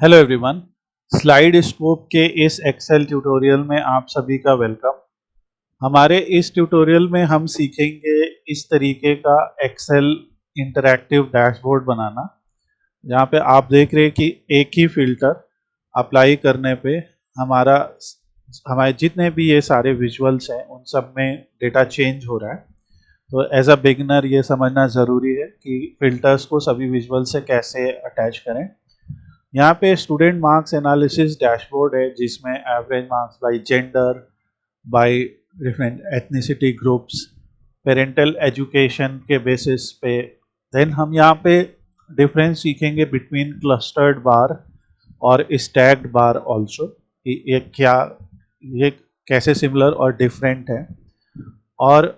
Hello everyone. Slide scope के इस Excel tutorial में आप सभी का वेलकम। हमारे इस ट्यूटोरियल में हम सीखेंगे इस तरीके का एक्सेल इंटरैक्टिव डैशबोर्ड बनाना, जहाँ पे आप देख रहे हैं कि एक ही फिल्टर अप्लाई करने पे हमारा हमारे जितने भी ये सारे विजुअल्स हैं उन सब में डेटा चेंज हो रहा है। तो एज अ बिगनर ये समझना ज़रूरी है कि फिल्टर्स को सभी विजुअल से कैसे अटैच करें। यहाँ पे स्टूडेंट मार्क्स एनालिसिस डैशबोर्ड है जिसमें average marks bye gender, by different ethnicity groups, parental education के बेसिस पे। देन हम यहाँ पे डिफरेंस सीखेंगे बिटवीन क्लस्टर्ड बार और स्टैक्ड बार ऑल्सो, कि ये कैसे सिमिलर और डिफरेंट है। और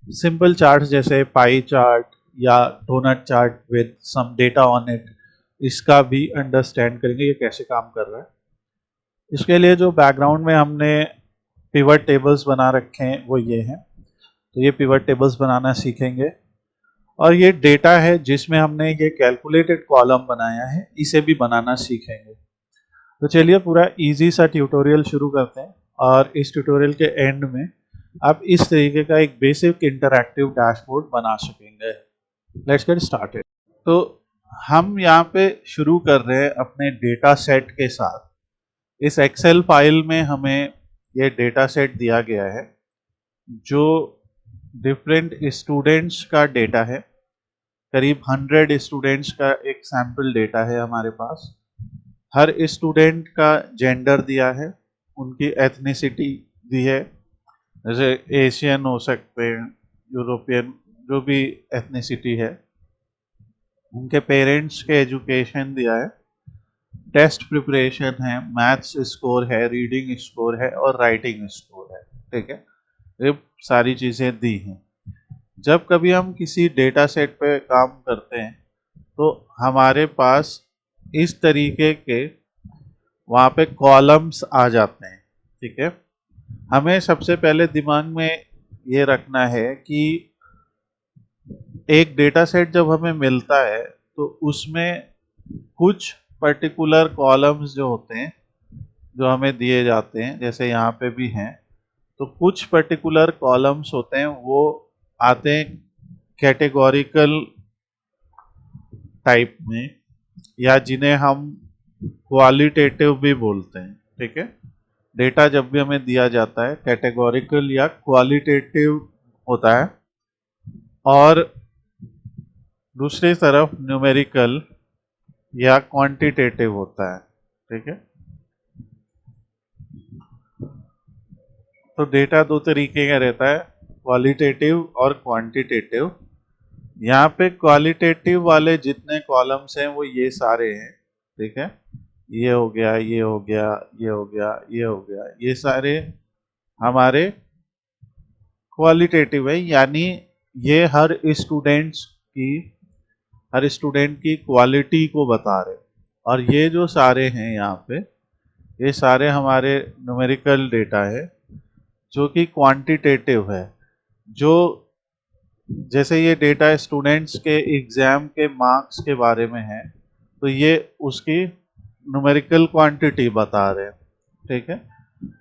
सिंपल चार्ट जैसे पाई चार्ट या donut chart with some data on it, इसका भी अंडरस्टैंड करेंगे ये कैसे काम कर रहा है। इसके लिए जो बैकग्राउंड में हमने पिवट टेबल्स बना रखे हैं वो ये हैं, तो ये पिवट टेबल्स बनाना सीखेंगे। और ये डेटा है जिसमें हमने ये कैलकुलेटेड कॉलम बनाया है, इसे भी बनाना सीखेंगे। तो चलिए पूरा इजी सा ट्यूटोरियल शुरू करते हैं, और इस ट्यूटोरियल के एंड में आप इस तरीके का एक बेसिक इंटरैक्टिव डैशबोर्ड बना सकेंगे। Let's get started. तो हम यहाँ पे शुरू कर रहे हैं अपने डेटा सेट के साथ। इस एक्सेल फाइल में हमें ये डेटा सेट दिया गया है जो डिफरेंट स्टूडेंट्स का डेटा है। करीब 100 स्टूडेंट्स का एक सैम्पल डेटा है हमारे पास। हर स्टूडेंट का जेंडर दिया है, उनकी एथनिसिटी दी है, जैसे एशियन हो सकते हैं, यूरोपियन, जो भी एथनिसिटी है। उनके पेरेंट्स के एजुकेशन दिया है, टेस्ट प्रिपरेशन है, मैथ्स स्कोर है, रीडिंग स्कोर है और राइटिंग स्कोर है। ठीक है, ये सारी चीज़ें दी हैं। जब कभी हम किसी डेटा सेट पे काम करते हैं तो हमारे पास इस तरीके के वहाँ पे कॉलम्स आ जाते हैं। ठीक है, हमें सबसे पहले दिमाग में ये रखना है कि एक डेटा सेट जब हमें मिलता है तो उसमें कुछ पर्टिकुलर कॉलम्स जो होते हैं जो हमें दिए जाते हैं, जैसे यहाँ पे भी हैं, तो कुछ पर्टिकुलर कॉलम्स होते हैं वो आते हैं कैटेगोरिकल टाइप में, या जिन्हें हम क्वालिटेटिव भी बोलते हैं। ठीक है, डेटा जब भी हमें दिया जाता है कैटेगोरिकल या क्वालिटेटिव होता है, और दूसरी तरफ न्यूमेरिकल या क्वांटिटेटिव होता है। ठीक है, तो डेटा दो तरीके का रहता है, क्वालिटेटिव और क्वांटिटेटिव। यहाँ पे क्वालिटेटिव वाले जितने कॉलम्स हैं वो ये सारे हैं। ठीक है, ये हो गया, ये हो गया, ये हो गया, ये हो गया, ये सारे हमारे क्वालिटेटिव है, यानी ये हर स्टूडेंट की क्वालिटी को बता रहे। और ये जो सारे हैं यहाँ पे, ये सारे हमारे न्यूमेरिकल डेटा है जो कि क्वांटिटेटिव है। जो जैसे ये डेटा स्टूडेंट्स के एग्जाम के मार्क्स के बारे में है, तो ये उसकी न्यूमेरिकल क्वांटिटी बता रहे हैं। ठीक है,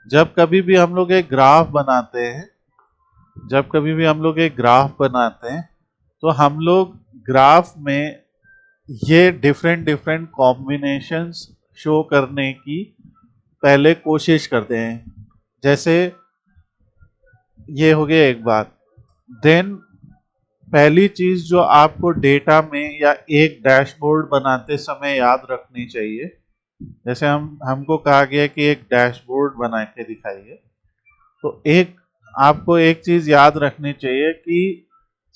जब कभी भी हम लोग एक ग्राफ बनाते हैं तो हम लोग ग्राफ में ये डिफरेंट डिफरेंट कॉम्बिनेशंस शो करने की पहले कोशिश करते हैं। जैसे ये हो गया एक बात। देन पहली चीज जो आपको डेटा में या एक डैशबोर्ड बनाते समय याद रखनी चाहिए, जैसे हमको कहा गया कि एक डैशबोर्ड बना के दिखाइए, तो आपको एक चीज याद रखनी चाहिए कि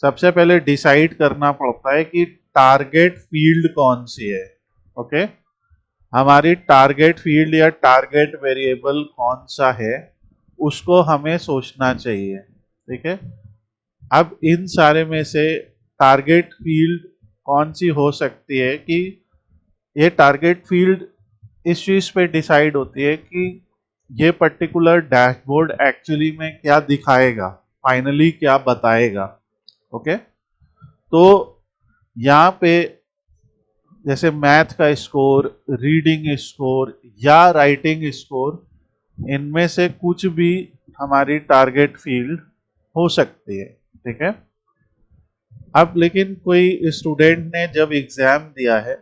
सबसे पहले डिसाइड करना पड़ता है कि टारगेट फील्ड कौन सी है। ओके, हमारी टारगेट फील्ड या टारगेट वेरिएबल कौन सा है उसको हमें सोचना चाहिए। ठीक है, अब इन सारे में से टारगेट फील्ड कौन सी हो सकती है, कि ये टारगेट फील्ड इस चीज पे डिसाइड होती है कि ये पर्टिकुलर डैशबोर्ड एक्चुअली में क्या दिखाएगा, फाइनली क्या बताएगा। ओके, तो यहाँ पे जैसे मैथ का स्कोर, रीडिंग स्कोर या राइटिंग स्कोर, इनमें से कुछ भी हमारी टारगेट फील्ड हो सकती है। ठीक है। अब लेकिन कोई स्टूडेंट ने जब एग्जाम दिया है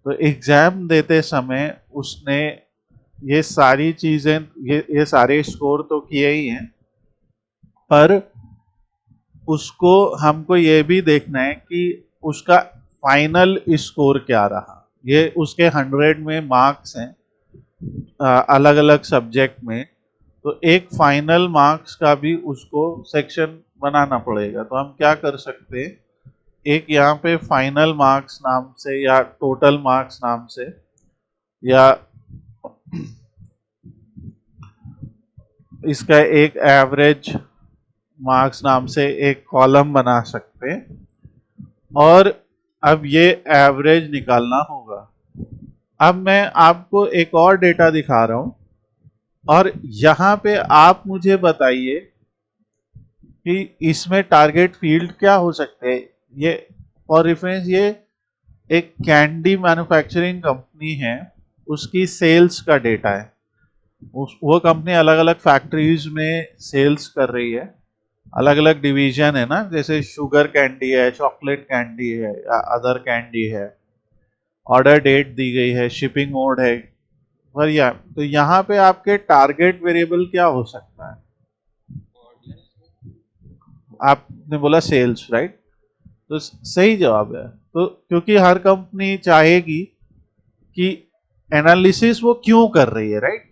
तो एग्जाम देते समय उसने ये सारी चीजें, ये सारे स्कोर तो किए ही हैं, पर उसको हमको ये भी देखना है कि उसका फाइनल स्कोर क्या रहा। ये उसके 100 में मार्क्स हैं अलग अलग सब्जेक्ट में, तो एक फाइनल मार्क्स का भी उसको सेक्शन बनाना पड़ेगा। तो हम क्या कर सकते हैं, एक यहाँ पे फाइनल मार्क्स नाम से या टोटल मार्क्स नाम से या इसका एक एवरेज मार्क्स नाम से एक कॉलम बना सकते हैं, और अब ये एवरेज निकालना होगा। अब मैं आपको एक और डेटा दिखा रहा हूं, और यहां पे आप मुझे बताइए कि इसमें टारगेट फील्ड क्या हो सकते हैं। ये फॉर रेफरेंस, ये एक कैंडी मैन्युफैक्चरिंग कंपनी है, उसकी सेल्स का डेटा है। वो कंपनी अलग अलग फैक्ट्रीज में सेल्स कर रही है, अलग अलग डिवीजन है ना, जैसे शुगर कैंडी है, चॉकलेट कैंडी है या अदर कैंडी है, ऑर्डर डेट दी गई है, शिपिंग मोड है, बढ़िया। तो यहाँ पे आपके टारगेट वेरिएबल क्या हो सकता है। आपने बोला सेल्स, राइट, तो सही जवाब है। तो क्योंकि हर कंपनी चाहेगी कि एनालिसिस वो क्यों कर रही है, राइट,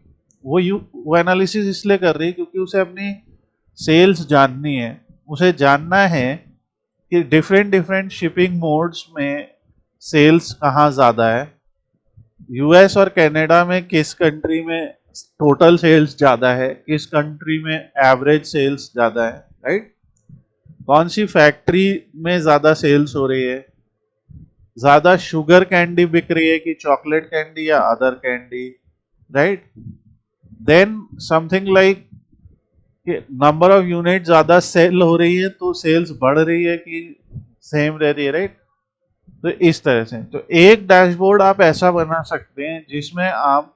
वो एनालिसिस इसलिए कर रही है क्योंकि उसे अपनी सेल्स जाननी है। उसे जानना है कि डिफरेंट डिफरेंट शिपिंग मोड्स में सेल्स कहाँ ज़्यादा है, यूएस और कनाडा में किस कंट्री में टोटल सेल्स ज़्यादा है, किस कंट्री में एवरेज सेल्स ज़्यादा है, राइट, कौन सी फैक्ट्री में ज़्यादा सेल्स हो रही है, ज़्यादा शुगर कैंडी बिक रही है कि चॉकलेट कैंडी या other candy, right. Then something like number of unit ज़्यादा सेल हो रही है तो सेल्स बढ़ रही है कि सेम रह रही है, राइट। तो इस तरह से तो एक डैशबोर्ड आप ऐसा बना सकते हैं जिसमें आप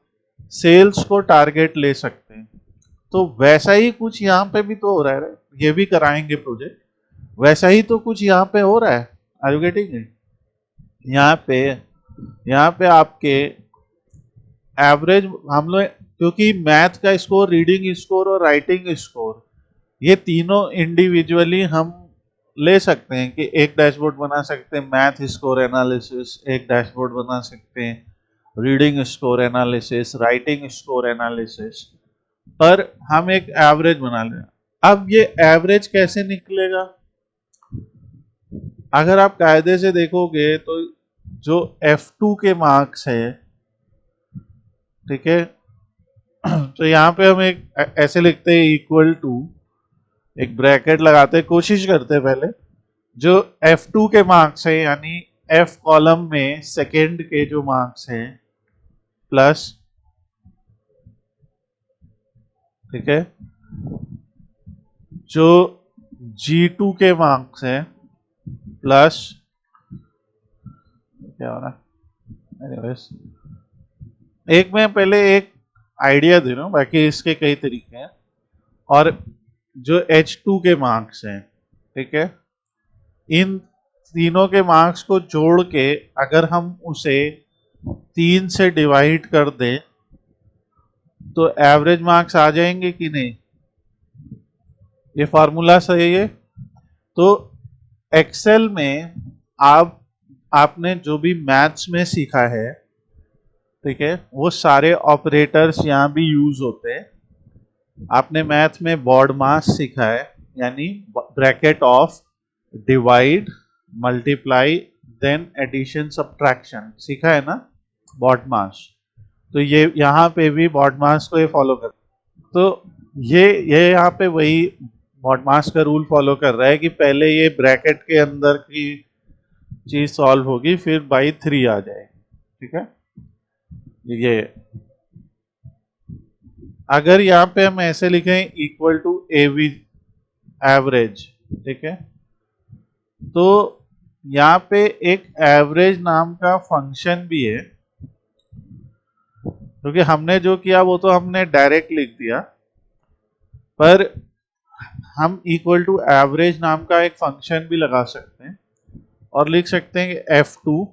सेल्स को टारगेट ले सकते हैं। तो वैसा ही कुछ यहाँ पे भी तो हो रहा है, ये भी कराएंगे प्रोजेक्ट, वैसा ही तो कुछ यहाँ पे हो रहा है। Are you getting it. यहाँ पे आपके एवरेज हम लोग, क्योंकि मैथ का स्कोर, रीडिंग स्कोर और राइटिंग स्कोर, ये तीनों इंडिविजुअली हम ले सकते हैं कि एक डैशबोर्ड बना सकते हैं मैथ स्कोर एनालिसिस, एक डैशबोर्ड बना सकते हैं reading score analysis, writing score analysis, पर हम एक एवरेज बना लें। अब ये एवरेज कैसे निकलेगा, अगर आप कायदे से देखोगे तो जो F2 के मार्क्स है, ठीक है, तो यहाँ पे हम एक ऐसे लिखते हैं इक्वल टू, एक ब्रैकेट लगाते हैं, कोशिश करते हैं पहले जो F2 के मार्क्स है यानी F कॉलम में सेकेंड के जो मार्क्स हैं प्लस, ठीक है, जो G2 के मार्क्स हैं प्लस, क्या हो रहा है, एनीवेज एक मैं पहले एक आइडिया दे रहा हूँ, बाकी इसके कई तरीके हैं। और जो H2 के मार्क्स हैं, ठीक है, इन तीनों के मार्क्स को जोड़ के अगर हम उसे 3 से डिवाइड कर दें तो एवरेज मार्क्स आ जाएंगे कि नहीं। ये फार्मूला सही है। तो एक्सेल में आपने जो भी मैथ्स में सीखा है, ठीक है, वो सारे ऑपरेटर्स यहाँ भी यूज होते हैं। आपने मैथ में बॉड मास सीखा है, यानी bracket of, divide, multiply, then addition subtraction सीखा है ना, बॉड मास। तो ये यहाँ पे भी बॉड मास को ये फॉलो कर, तो ये यहाँ पे वही बॉड मास का रूल फॉलो कर रहा है कि पहले ये ब्रैकेट के अंदर की चीज सॉल्व होगी, फिर बाई 3 आ जाएगी, ठीक है। ये अगर यहाँ पे हम ऐसे लिखें इक्वल टू एवी एवरेज, ठीक है, तो यहाँ पे एक एवरेज नाम का फंक्शन भी है, क्योंकि हमने जो किया वो तो हमने डायरेक्ट लिख दिया, पर हम इक्वल टू एवरेज नाम का एक फंक्शन भी लगा सकते हैं और लिख सकते हैं कि F2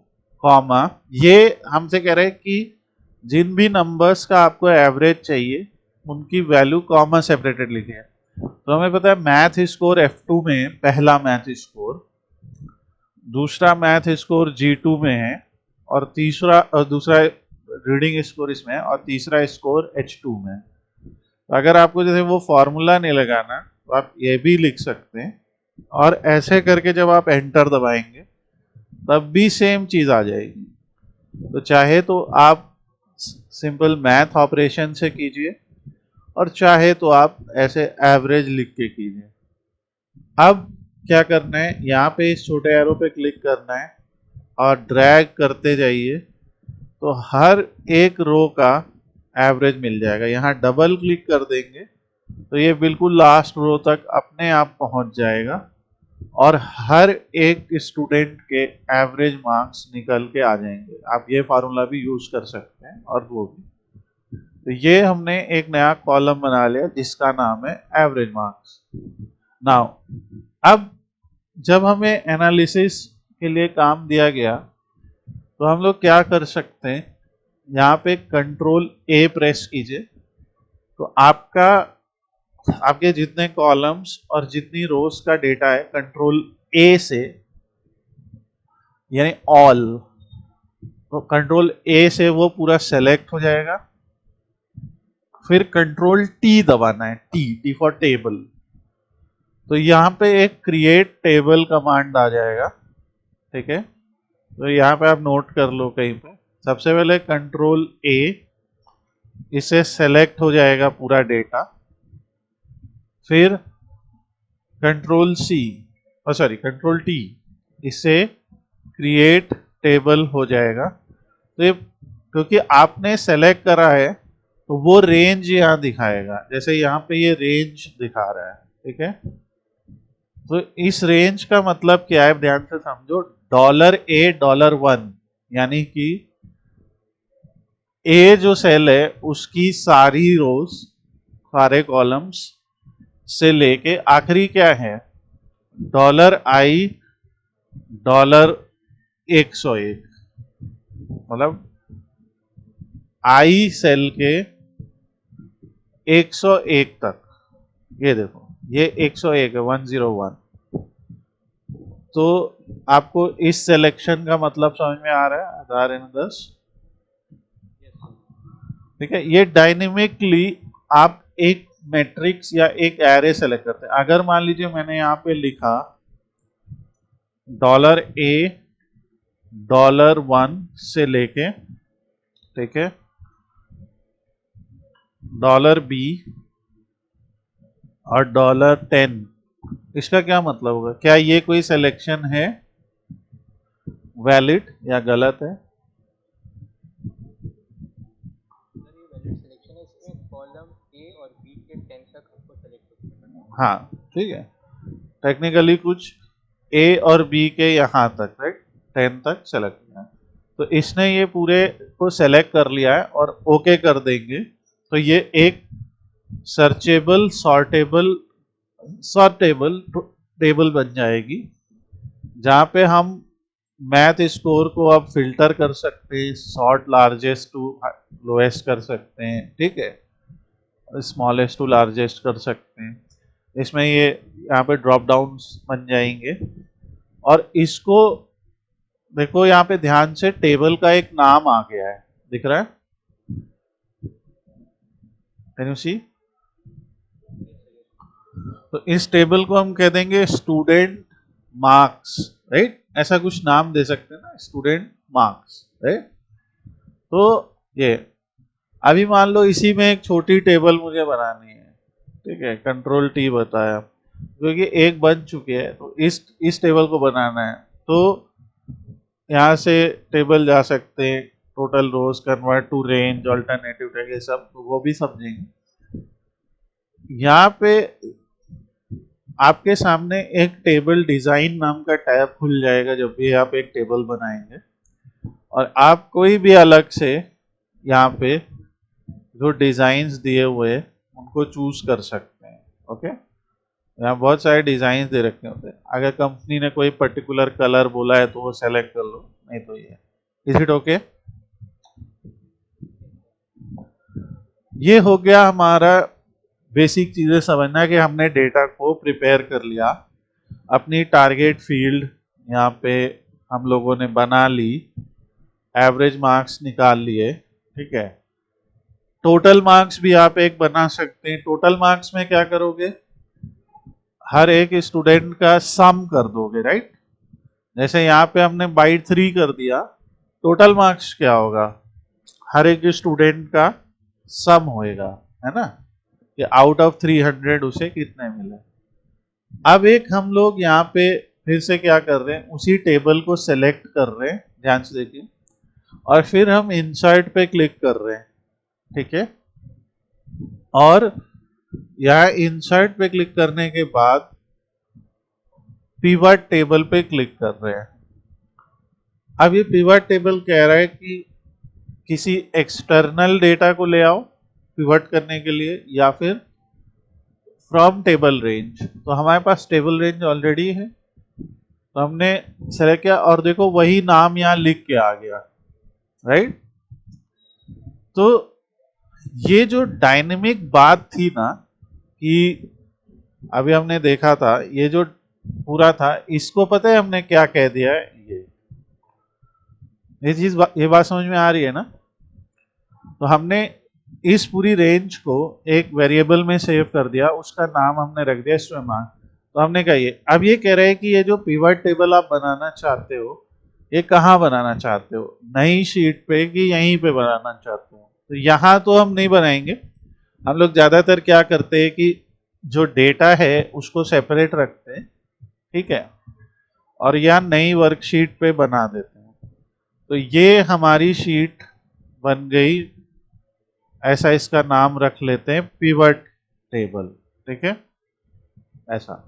कॉमा, ये हमसे कह रहे हैं कि जिन भी नंबर्स का आपको एवरेज चाहिए उनकी वैल्यू कॉमा सेपरेटेड लिखे। तो हमें पता है मैथ स्कोर F2 में पहला मैथ स्कोर, दूसरा मैथ स्कोर G2 में है, और दूसरा रीडिंग स्कोर इसमें है, और तीसरा स्कोर H2 में है। तो अगर आपको जैसे वो फॉर्मूला नहीं लगाना तो आप ये भी लिख सकते हैं, और ऐसे करके जब आप एंटर दबाएंगे तब भी सेम चीज आ जाएगी। तो चाहे तो आप सिंपल मैथ ऑपरेशन से कीजिए और चाहे तो आप ऐसे एवरेज लिख के कीजिए। अब क्या करना है, यहाँ पे इस छोटे एरो पे क्लिक करना है और ड्रैग करते जाइए तो हर एक रो का एवरेज मिल जाएगा। यहाँ डबल क्लिक कर देंगे तो ये बिल्कुल लास्ट रो तक अपने आप पहुंच जाएगा और हर एक स्टूडेंट के एवरेज मार्क्स निकल के आ जाएंगे। आप ये फार्मूला भी यूज कर सकते हैं और वो भी। तो ये हमने एक नया कॉलम बना लिया जिसका नाम है एवरेज मार्क्स। नाउ अब जब हमें एनालिसिस के लिए काम दिया गया तो हम लोग क्या कर सकते हैं, यहाँ पे कंट्रोल A प्रेस कीजिए तो आपके जितने कॉलम्स और जितनी रोज का डेटा है कंट्रोल A से, यानी ऑल, तो कंट्रोल A से वो पूरा सेलेक्ट हो जाएगा। फिर कंट्रोल T दबाना है, टी फॉर टेबल। तो यहाँ पे एक क्रिएट टेबल कमांड आ जाएगा, ठीक है। तो यहाँ पे आप नोट कर लो कहीं पे। सबसे पहले कंट्रोल A, इसे सेलेक्ट हो जाएगा पूरा डेटा। फिर कंट्रोल कंट्रोल T, इसे क्रिएट टेबल हो जाएगा। तो ये क्योंकि आपने सेलेक्ट करा है तो वो रेंज यहाँ दिखाएगा, जैसे यहाँ पे ये रेंज दिखा रहा है, ठीक है। तो इस रेंज का मतलब क्या है, ध्यान से समझो। $A $1, यानी कि A जो सेल है उसकी सारी रोज, सारे कॉलम्स से लेके आखिरी क्या है $I $101, मतलब I सेल के 101 तक। ये देखो ये 101 है, 101। तो आपको इस सिलेक्शन का मतलब समझ में आ रहा है, आधार इन 10, ठीक है। ये डायनेमिकली आप एक मैट्रिक्स या एक एरे सेलेक्ट करते हैं। अगर मान लीजिए मैंने यहाँ पे लिखा $A $1 से लेके, ठीक है, $B और $10, इसका क्या मतलब होगा? क्या ये कोई सिलेक्शन है वैलिड या गलत है? हाँ ठीक है, टेक्निकली कुछ A और B के यहाँ तक, राइट, 10 तक सेलेक्ट किया। तो इसने ये पूरे को सेलेक्ट कर लिया है और ओके कर देंगे तो ये एक सर्चेबल सॉर्टेबल टेबल बन जाएगी, जहाँ पे हम मैथ स्कोर को अब फिल्टर कर सकते हैं, सॉर्ट लार्जेस्ट टू लोएस्ट कर सकते हैं, ठीक है, स्मॉलेस्ट टू लार्जेस्ट कर सकते हैं। इसमें ये यहाँ पे ड्रॉप डाउन बन जाएंगे। और इसको देखो यहाँ पे ध्यान से, टेबल का एक नाम आ गया है, दिख रहा है, कैन यू सी? तो इस टेबल को हम कह देंगे स्टूडेंट मार्क्स, राइट, ऐसा कुछ नाम दे सकते हैं ना, स्टूडेंट मार्क्स, राइट। तो ये अभी मान लो इसी में एक छोटी टेबल मुझे बनानी है, ठीक है, कंट्रोल T बताया, क्योंकि एक बन चुके हैं तो इस टेबल को बनाना है। तो यहाँ से टेबल जा सकते हैं, total rows, convert to range, alternative tag, ये सब तो वो भी समझेंगे। यहाँ पे आपके सामने एक टेबल डिजाइन नाम का टैब खुल जाएगा जब भी आप एक टेबल बनाएंगे, और आप कोई भी अलग से यहाँ पे जो डिजाइन्स दिए हुए हैं उनको चूज कर सकते हैं। ओके, यहाँ बहुत सारे डिजाइन दे रखे होते हैं। अगर कंपनी ने कोई पर्टिकुलर कलर बोला है तो वो सेलेक्ट कर लो, नहीं तो ये। Is it okay? ये हो गया हमारा बेसिक चीजें समझना कि हमने डेटा को प्रिपेयर कर लिया, अपनी टारगेट फील्ड यहाँ पे हम लोगों ने बना ली, एवरेज मार्क्स निकाल लिए। ठीक है, टोटल मार्क्स भी आप एक बना सकते हैं। टोटल मार्क्स में क्या करोगे, हर एक स्टूडेंट का सम कर दोगे, राइट? जैसे यहाँ पे हमने बाई 3 कर दिया, टोटल मार्क्स क्या होगा, हर एक स्टूडेंट का सम होएगा, है ना, कि आउट ऑफ 300 उसे कितने मिले। अब एक हम लोग यहाँ पे फिर से क्या कर रहे हैं, उसी टेबल को सेलेक्ट कर रहे हैं, ध्यान से देखिए, और फिर हम इंसर्ट पे क्लिक कर रहे हैं। ठीक है, और यहाँ इंसर्ट पे क्लिक करने के बाद पिवट टेबल पे क्लिक कर रहे हैं। अब ये पिवट टेबल कह रहा है कि किसी एक्सटर्नल डेटा को ले आओ पिवट करने के लिए, या फिर फ्रॉम टेबल रेंज। तो हमारे पास टेबल रेंज ऑलरेडी है, तो हमने सेलेक्ट किया, और देखो वही नाम यहाँ लिख के आ गया, राइट? तो ये जो डायनेमिक बात थी ना, कि अभी हमने देखा था, ये जो पूरा था, इसको पता है हमने क्या कह दिया है, ये बात समझ में आ रही है ना? तो हमने इस पूरी रेंज को एक वेरिएबल में सेव कर दिया, उसका नाम हमने रख दिया स्ट्रीमार्क। तो हमने कहा ये, अब ये कह रहे हैं कि ये जो पिवट टेबल आप बनाना चाहते हो, ये कहाँ बनाना चाहते हो, नई शीट पे कि यहीं पे बनाना चाहते हो? तो यहाँ तो हम नहीं बनाएंगे। हम लोग ज्यादातर क्या करते हैं कि जो डेटा है उसको सेपरेट रखते हैं, ठीक है, और यहाँ नई वर्कशीट पे बना देते हैं। तो ये हमारी शीट बन गई, ऐसा इसका नाम रख लेते हैं पिवट टेबल। ठीक है, ऐसा,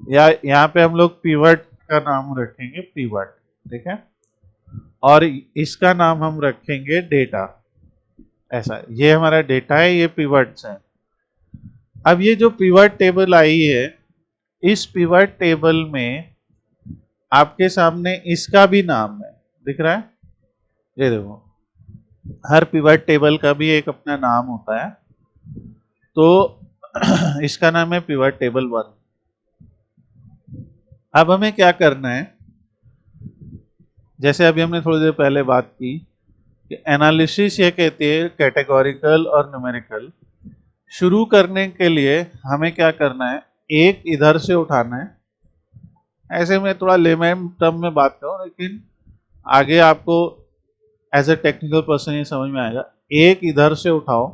या यहाँ पे हम लोग पिवट का नाम रखेंगे पिवट। ठीक है, और इसका नाम हम रखेंगे डेटा। ऐसा, ये हमारा डेटा है, ये पिवट्स है। अब ये जो पिवट टेबल आई है, इस पिवट टेबल में आपके सामने इसका भी नाम है, दिख रहा है? ये देखो, हर पिवट टेबल का भी एक अपना नाम होता है। तो इसका नाम है पिवट टेबल 1। अब हमें क्या करना है, जैसे अभी हमने थोड़ी देर पहले बात की कि एनालिसिस ये कहती है कैटेगोरिकल और न्यूमेरिकल। शुरू करने के लिए हमें क्या करना है, एक इधर से उठाना है। ऐसे में थोड़ा लेमैन टर्म में बात करूं, लेकिन आगे आपको एज ए टेक्निकल पर्सन ये समझ में आएगा। एक इधर से उठाओ,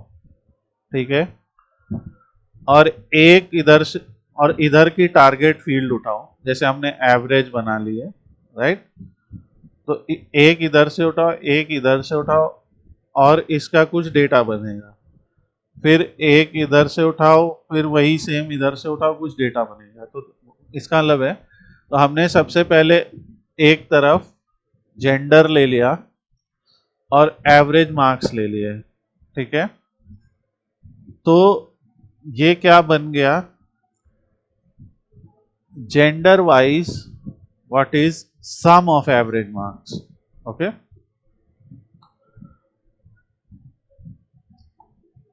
ठीक है, और एक इधर से, और इधर की टारगेट फील्ड उठाओ, जैसे हमने एवरेज बना ली है, राइट? तो एक इधर से उठाओ, एक इधर से उठाओ, और इसका कुछ डेटा बनेगा। फिर एक इधर से उठाओ, फिर वही सेम इधर से उठाओ, कुछ डेटा बनेगा। तो इसका मतलब है, तो हमने सबसे पहले एक तरफ जेंडर ले लिया और एवरेज मार्क्स ले लिए, ठीक है। तो ये क्या बन गया, gender wise what is sum of average marks. Okay,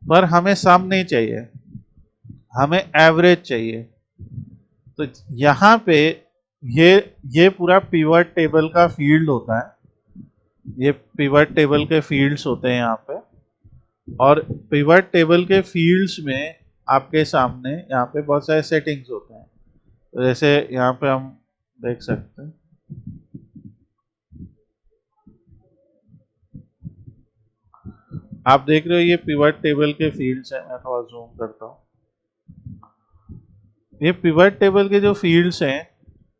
पर हमें सम नहीं चाहिए, हमें एवरेज चाहिए। तो यहां पे ये पूरा पिवट टेबल का फील्ड होता है, ये पिवट टेबल के फील्ड्स होते हैं यहाँ पे। और पिवट टेबल के फील्ड्स में आपके सामने यहाँ पे बहुत सारे सेटिंग्स होते हैं। तो जैसे यहाँ पे हम देख सकते हैं, आप देख रहे हो ये पिवट टेबल के फील्ड्स हैं। मैं थोड़ा जूम करता हूँ। ये पिवट टेबल के जो फील्ड्स हैं,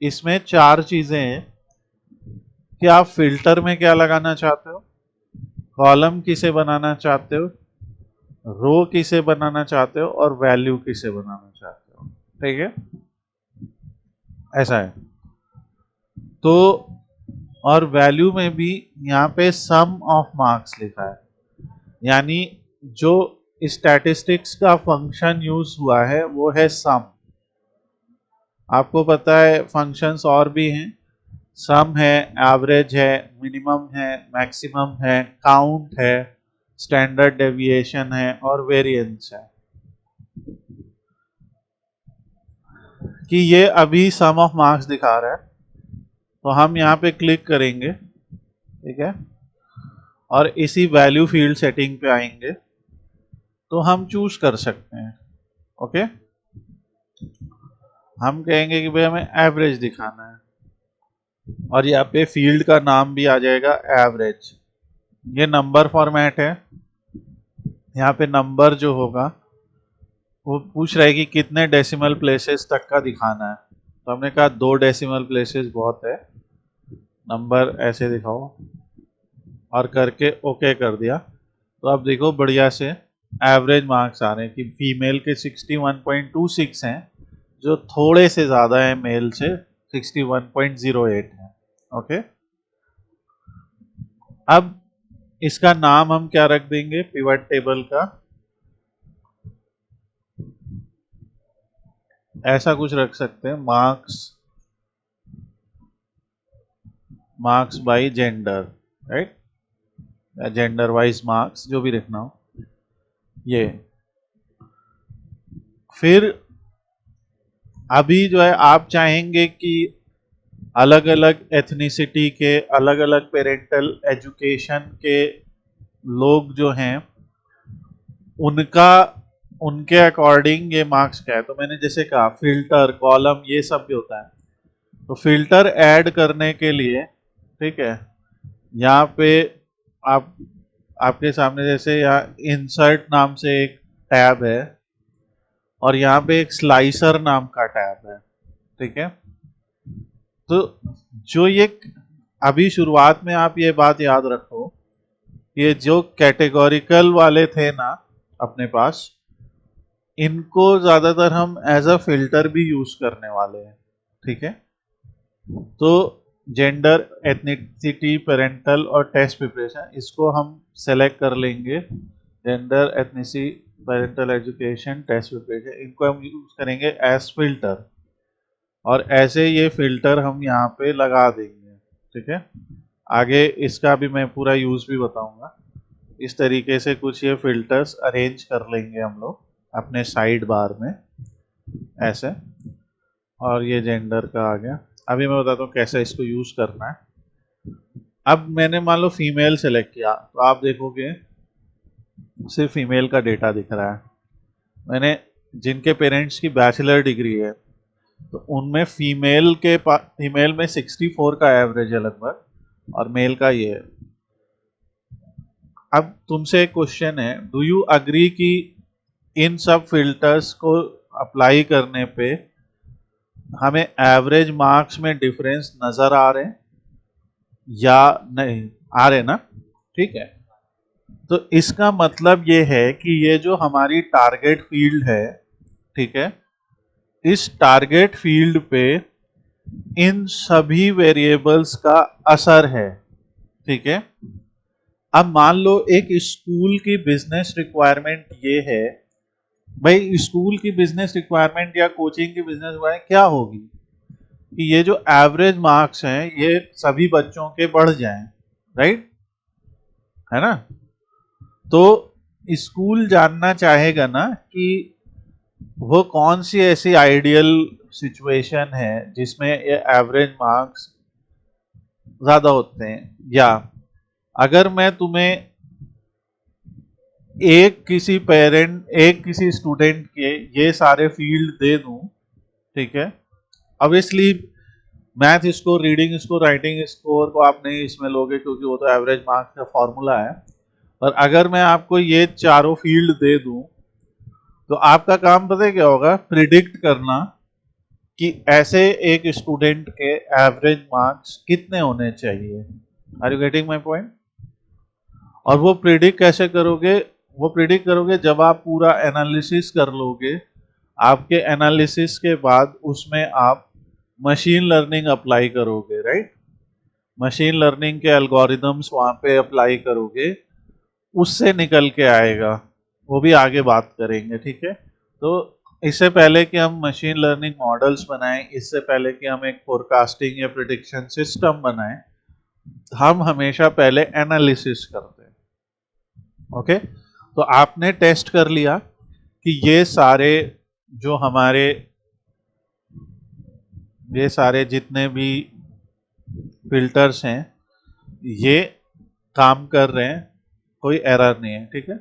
इसमें 4 चीजें हैं कि आप फिल्टर में क्या लगाना चाहते हो, कॉलम किसे बनाना चाहते हो, रो किसे बनाना चाहते हो, और वैल्यू किसे बनाना चाहते हो, ठीक है। ऐसा है। तो और वैल्यू में भी यहाँ पे सम ऑफ मार्क्स लिखा है, यानी जो स्टैटिस्टिक्स का फंक्शन यूज हुआ है वो है सम। आपको पता है फंक्शंस और भी हैं, सम है, एवरेज है, मिनिमम है, मैक्सिमम है, काउंट है, स्टैंडर्ड डेविएशन है और वेरिएंस है। कि ये अभी सम ऑफ मार्क्स दिखा रहा है, तो हम यहाँ पे क्लिक करेंगे, ठीक है, और इसी वैल्यू फील्ड सेटिंग पे आएंगे तो हम चूज कर सकते हैं। ओके, हम कहेंगे कि भाई हमें एवरेज दिखाना है और यहाँ पे फील्ड का नाम भी आ जाएगा एवरेज। ये नंबर फॉर्मेट है, यहाँ पे नंबर जो होगा वो पूछ रहा है कि कितने डेसिमल प्लेसेस तक का दिखाना है, तो हमने कहा 2 डेसिमल प्लेसेस बहुत है, नंबर ऐसे दिखाओ और करके ओके कर दिया। तो अब देखो बढ़िया से एवरेज मार्क्स आ रहे हैं कि फीमेल के 61.26 हैं, जो थोड़े से ज़्यादा है मेल से, 61.08 है। ओके, अब इसका नाम हम क्या रख देंगे पिवट टेबल का, ऐसा कुछ रख सकते हैं, मार्क्स बाय जेंडर, राइट, या जेंडर वाइज मार्क्स, जो भी रखना हो। ये फिर अभी जो है आप चाहेंगे कि अलग अलग एथनिसिटी के, अलग अलग पेरेंटल एजुकेशन के लोग जो हैं उनका, उनके अकॉर्डिंग ये मार्क्स क्या है। तो मैंने जैसे कहा फिल्टर, कॉलम, ये सब भी होता है। तो फिल्टर ऐड करने के लिए, ठीक है, यहाँ पे आप, आपके सामने जैसे यहाँ इंसर्ट नाम से एक टैब है और यहाँ पे एक स्लाइसर नाम का टैब है, ठीक है। तो जो ये अभी शुरुआत में आप ये बात याद रखो, ये जो कैटेगोरिकल वाले थे ना अपने पास, इनको ज्यादातर हम एज अ फिल्टर भी यूज करने वाले हैं, ठीक है। तो जेंडर, एथनिसिटी, पेरेंटल और टेस्ट प्रिपरेशन, इसको हम सेलेक्ट कर लेंगे। Gender, ethnicity, parental education, test preparation, इनको हम यूज करेंगे एज फिल्टर और ऐसे ये फिल्टर हम यहाँ पे लगा देंगे, ठीक है। आगे इसका भी मैं पूरा यूज भी बताऊंगा। इस तरीके से कुछ ये फिल्टर्स अरेंज कर लेंगे हम लोग अपने साइड बार में ऐसे। और ये जेंडर का आ गया। अभी मैं बताता हूँ कैसे इसको यूज करना है। अब मैंने मान लो फीमेल सेलेक्ट किया, तो आप देखोगे सिर्फ फीमेल का डेटा दिख रहा है। मैंने जिनके पेरेंट्स की बैचलर डिग्री है तो उनमें फीमेल में 64 का एवरेज है लगभग और मेल का ये है। अब तुमसे एक क्वेश्चन है, डू यू अग्री कि इन सब फिल्टर्स को अप्लाई करने पे हमें एवरेज मार्क्स में डिफरेंस नजर आ रहे हैं या नहीं आ रहे ना, ठीक है। तो इसका मतलब ये है कि ये जो हमारी टारगेट फील्ड है, ठीक है, इस टारगेट फील्ड पे इन सभी वेरिएबल्स का असर है, ठीक है। अब मान लो एक स्कूल की बिजनेस रिक्वायरमेंट ये है, भाई स्कूल की बिजनेस रिक्वायरमेंट या कोचिंग की बिजनेस रिक्वायरमेंट क्या होगी कि ये जो एवरेज मार्क्स हैं ये सभी बच्चों के बढ़ जाएं, राइट, है ना। तो स्कूल जानना चाहेगा ना कि वो कौन सी ऐसी आइडियल सिचुएशन है जिसमें ये एवरेज मार्क्स ज्यादा होते हैं। या अगर मैं तुम्हें एक किसी स्टूडेंट के ये सारे फील्ड दे दूं, ठीक है, obviously math score, reading score, writing score को आप नहीं इसमें लोगे क्योंकि वो तो एवरेज मार्क्स का फॉर्मूला है। और अगर मैं आपको ये चारों फील्ड दे दूं तो आपका काम पता है क्या होगा, प्रिडिक्ट करना कि ऐसे एक स्टूडेंट के एवरेज मार्क्स कितने होने चाहिए। Are you getting my point. और वो प्रिडिक्ट कैसे करोगे, वो प्रिडिक्ट करोगे जब आप पूरा एनालिसिस कर लोगे। आपके एनालिसिस के बाद उसमें आप मशीन लर्निंग अप्लाई करोगे, राइट। मशीन लर्निंग के एल्गोरिदम्स वहां पे अप्लाई करोगे, उससे निकल के आएगा, वो भी आगे बात करेंगे, ठीक है। तो इससे पहले कि हम मशीन लर्निंग मॉडल्स बनाएं, इससे पहले कि हम एक फोरकास्टिंग या प्रिडिक्शन सिस्टम बनाएं, हम हमेशा पहले एनालिसिस करते हैं। ओके, तो आपने टेस्ट कर लिया कि ये सारे जितने भी फिल्टर्स हैं ये काम कर रहे हैं, कोई एरर नहीं है, ठीक है।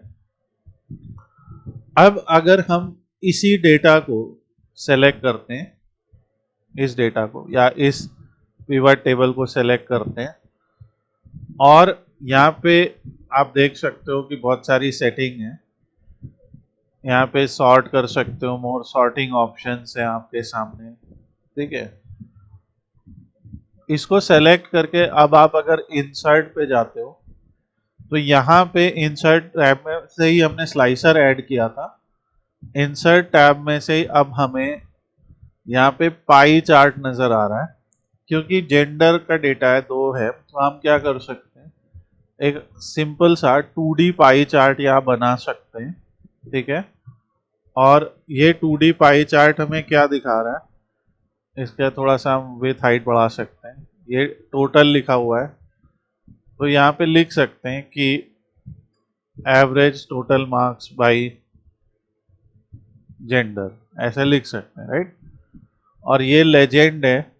अब अगर हम इसी डेटा को सेलेक्ट करते हैं, इस डेटा को या इस पिवट टेबल को सेलेक्ट करते हैं, और यहाँ पे आप देख सकते हो कि बहुत सारी सेटिंग है। यहाँ पे सॉर्ट कर सकते हो, मोर सॉर्टिंग ऑप्शंस है आपके सामने, ठीक है। इसको सेलेक्ट करके अब आप अगर इंसर्ट पे जाते हो तो यहाँ पे इंसर्ट टैब में से ही हमने स्लाइसर ऐड किया था। इंसर्ट टैब में से ही अब हमें यहाँ पे पाई चार्ट नजर आ रहा है, क्योंकि जेंडर का डेटा है 2 है, तो हम क्या कर सकते हैं, एक सिंपल सा 2D पाई चार्ट यहाँ बना सकते हैं, ठीक है। और ये 2D पाई चार्ट हमें क्या दिखा रहा है, इसका थोड़ा सा हम विथ हाइट बढ़ा सकते हैं, ये टोटल लिखा हुआ है, तो यहाँ पे लिख सकते हैं कि average total marks bye gender, ऐसा लिख सकते हैं, राइट। और ये लेजेंड है,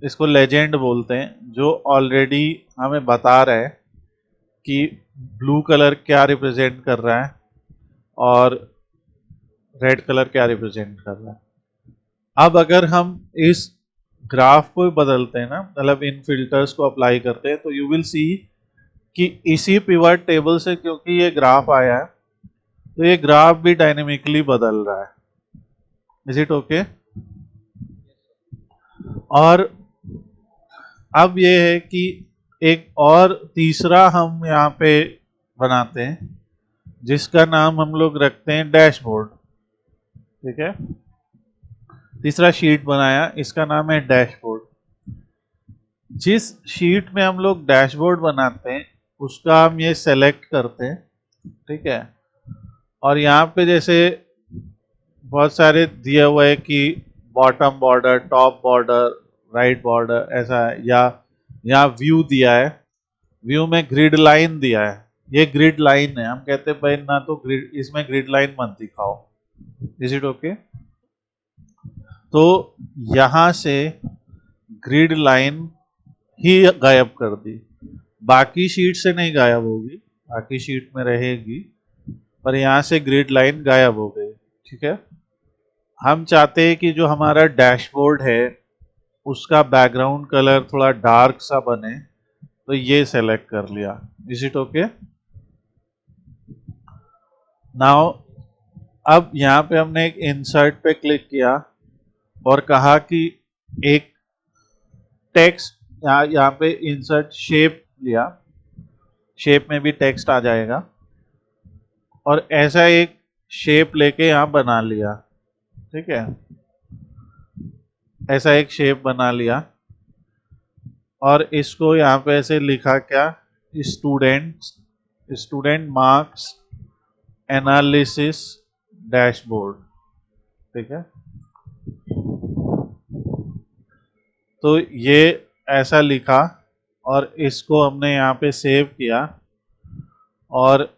इसको लेजेंड बोलते हैं, जो ऑलरेडी हमें बता रहा है कि ब्लू कलर क्या रिप्रेजेंट कर रहा है और रेड कलर क्या रिप्रेजेंट कर रहा है। अब अगर हम इस ग्राफ को बदलते हैं ना, मतलब इन फिल्टर्स को अप्लाई करते हैं, तो यू विल सी कि इसी पिवट टेबल से क्योंकि ये ग्राफ आया है, तो ये ग्राफ भी डायनेमिकली बदल रहा है। Is it okay? और अब ये है कि एक और तीसरा हम यहाँ पे बनाते हैं, जिसका नाम हम लोग रखते हैं डैशबोर्ड, ठीक है। तीसरा शीट बनाया, इसका नाम है डैशबोर्ड। जिस शीट में हम लोग डैशबोर्ड बनाते हैं उसका हम ये सेलेक्ट करते हैं, ठीक है। और यहाँ पे जैसे बहुत सारे दिया हुआ है कि bottom border, top border, right border, ऐसा है, या यहाँ व्यू दिया है, व्यू में ग्रिड लाइन दिया है, ये ग्रिड लाइन है, हम कहते हैं भाई ना तो ग्रिड, इसमें ग्रिड लाइन मत दिखाओ। Is it okay? तो यहां से ग्रिड लाइन ही गायब कर दी, बाकी शीट से नहीं गायब होगी, बाकी शीट में रहेगी, पर यहां से ग्रिड लाइन गायब हो गई, ठीक है। हम चाहते हैं कि जो हमारा डैशबोर्ड है उसका बैकग्राउंड कलर थोड़ा डार्क सा बने, तो ये सेलेक्ट कर लिया। Is it okay? नाउ अब यहाँ पे हमने एक इंसर्ट पे क्लिक किया और कहा कि एक टेक्स्ट, यहाँ पे इंसर्ट शेप लिया, शेप में भी टेक्स्ट आ जाएगा, और ऐसा एक शेप लेके यहाँ बना लिया, ठीक है। ऐसा एक शेप बना लिया और इसको यहाँ पे ऐसे लिखा क्या, स्टूडेंट मार्क्स एनालिसिस डैशबोर्ड, ठीक है। तो ये ऐसा लिखा और इसको हमने यहाँ पे सेव किया और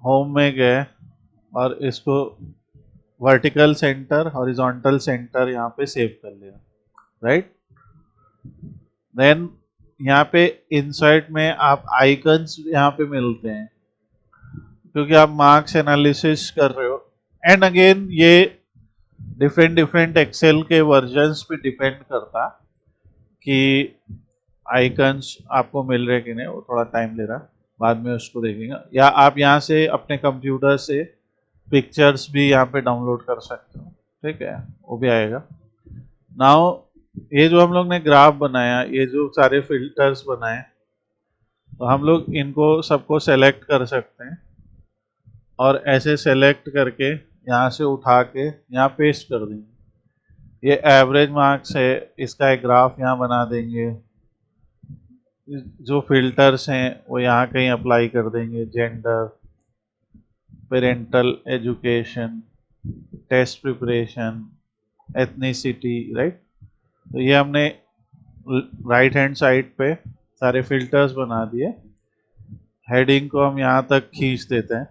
होम में गए और इसको वर्टिकल सेंटर, हॉरिजॉन्टल सेंटर यहाँ पे सेव कर लिया, राइट। देन यहाँ पे इंसर्ट में आप आइकन्स यहाँ पे मिलते हैं, क्योंकि आप मार्क्स एनालिसिस कर रहे हो। एंड अगेन ये डिफरेंट एक्सेल के वर्जन्स पे डिपेंड करता कि आइकन्स आपको मिल रहे कि नहीं, वो थोड़ा टाइम ले रहा, बाद में उसको देखेंगे। या आप यहाँ से अपने कंप्यूटर से पिक्चर्स भी यहाँ पे डाउनलोड कर सकते हो, ठीक है, वो भी आएगा। नाउ ये जो हम लोग ने ग्राफ बनाया, ये जो सारे फिल्टर्स बनाए, तो हम लोग इनको सबको सेलेक्ट कर सकते हैं और ऐसे सेलेक्ट करके यहाँ से उठा के यहाँ पेस्ट कर देंगे, ये एवरेज मार्क्स है, इसका एक ग्राफ यहाँ बना देंगे। जो फिल्टर्स हैं वो यहाँ कहीं अप्लाई कर देंगे, gender, parental education, test preparation, ethnicity, right. तो ये हमने राइट हैंड साइड पे सारे फिल्टर्स बना दिए। हेडिंग को हम यहाँ तक खींच देते हैं।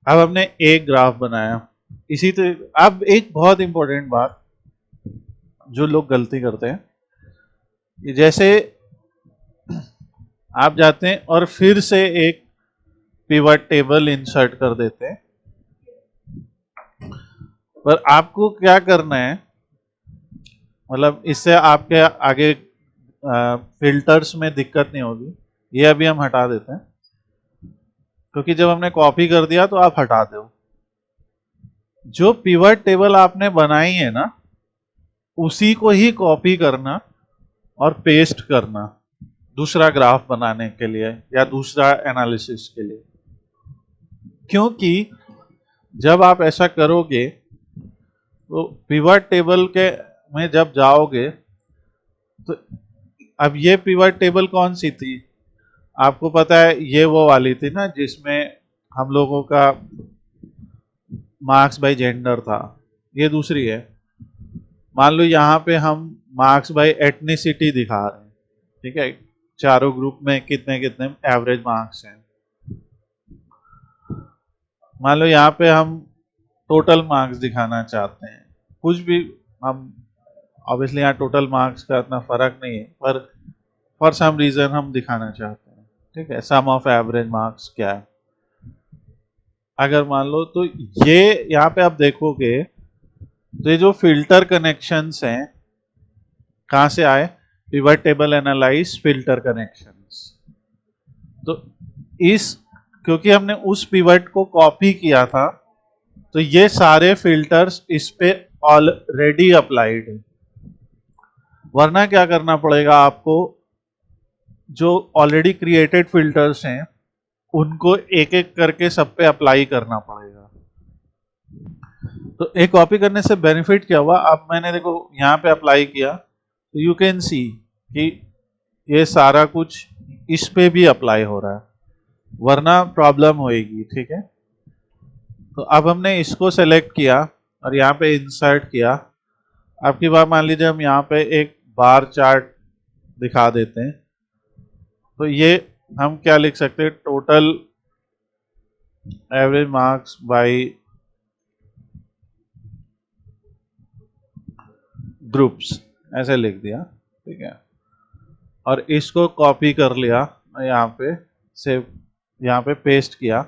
अब हमने एक ग्राफ बनाया। इसी तरह अब एक बहुत इंपॉर्टेंट बात जो लोग गलती करते हैं, कि जैसे आप जाते हैं और फिर से एक पिवट टेबल इंसर्ट कर देते हैं, पर आपको क्या करना है, मतलब इससे आपके आगे फिल्टर्स में दिक्कत नहीं होगी। ये अभी हम हटा देते हैं, क्योंकि जब हमने कॉपी कर दिया तो आप हटा दो। जो पिवट टेबल आपने बनाई है ना, उसी को ही कॉपी करना और पेस्ट करना दूसरा ग्राफ बनाने के लिए या दूसरा एनालिसिस के लिए। क्योंकि जब आप ऐसा करोगे तो पिवट टेबल के में जब जाओगे तो अब ये पिवट टेबल कौन सी थी, आपको पता है, ये वो वाली थी ना जिसमें हम लोगों का मार्क्स बाय जेंडर था। ये दूसरी है। मान लो यहाँ पे हम मार्क्स बाय एथनिसिटी दिखा रहे हैं, ठीक है, चारों ग्रुप में कितने कितने एवरेज मार्क्स हैं। मान लो यहाँ पे हम टोटल मार्क्स दिखाना चाहते हैं, कुछ भी हम, ऑब्वियसली यहाँ टोटल मार्क्स का इतना फर्क नहीं है, पर फॉर सम रीजन हम दिखाना चाहते हैं, ठीक है, सम ऑफ एवरेज मार्क्स क्या है। अगर मान लो तो ये यहाँ पे आप देखोगे तो ये जो फिल्टर कनेक्शंस हैं कहाँ से आए, pivot table analyse filter connections. तो इस, क्योंकि हमने उस पिवट को कॉपी किया था तो ये सारे फिल्टर्स इस पे ऑलरेडी अप्लाइड है। वरना क्या करना पड़ेगा आपको, जो ऑलरेडी क्रिएटेड फिल्टर्स हैं उनको एक एक करके सब पे अप्लाई करना पड़ेगा। तो एक कॉपी करने से बेनिफिट क्या हुआ, अब मैंने देखो यहाँ पे अप्लाई किया तो यू कैन सी कि ये सारा कुछ इस पे भी अप्लाई हो रहा है, वरना प्रॉब्लम होएगी, ठीक है। तो अब हमने इसको सेलेक्ट किया और यहाँ पे इंसर्ट किया। आपकी बात मान लीजिए हम यहाँ पे एक बार चार्ट दिखा देते हैं, तो ये हम क्या लिख सकते हैं, total average marks bye groups, ऐसे लिख दिया, ठीक है। और इसको कॉपी कर लिया, यहाँ पे सेव, यहाँ पे पेस्ट किया,